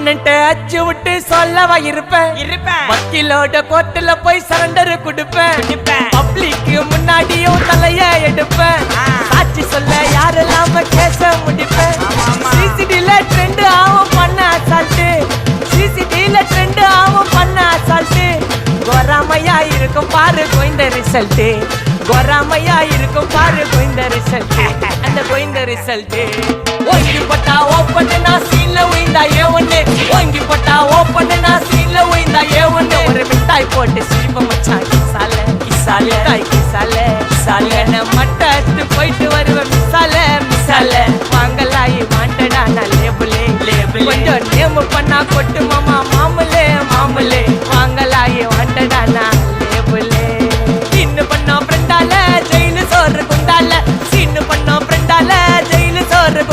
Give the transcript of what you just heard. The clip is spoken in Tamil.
ஆப்பனன்ட்ட அச்சு விட்டு சொல்லவா இருப்பேன் வக்கீலோட கோர்ட்டுல போய் சரண்டர் கொடுப்பேன் பப்ளிக்கு முன்னாடியும் தலைய எடுப்பேன் சாட்சி சொல்ல யாரெல்லாம கேச முடிப்பேன் சிசிடில ட்ரெண்ட் ஆகும் பண்ண அசால்ட்டு சிசிடில ட்ரெண்ட் ஆகும் பண்ண அசால்ட்டு கோராமையா இருக்கும் பாரு கோயிந்த ரிசல்ட் கோராமையா இருக்கும் பாரு கோயிந்த ரிசல்ட் அந்த கோயிந்த ரிசல்ட் ஓங்கி பட்டா ஓப்பன் நான் சீன்ல உயிந்தா ஏ ஒண்ணு ஓங்கி பட்டா ஓப்பன் நான் சீன்ல உயிந்தா ஏ ஒண்ணு ஒரு மிட்டாய் போட்டு சிரிப்ப மச்சான் கிசால கிசால தாய் கிசால கிசால மட்டத்து போயிட்டு வருவேன் மிசால மிசால வாங்கலாயி மாண்டடா நான் லேபிளே லேபிள் கொஞ்சம் நேம் பண்ணா கொட்டு மாமா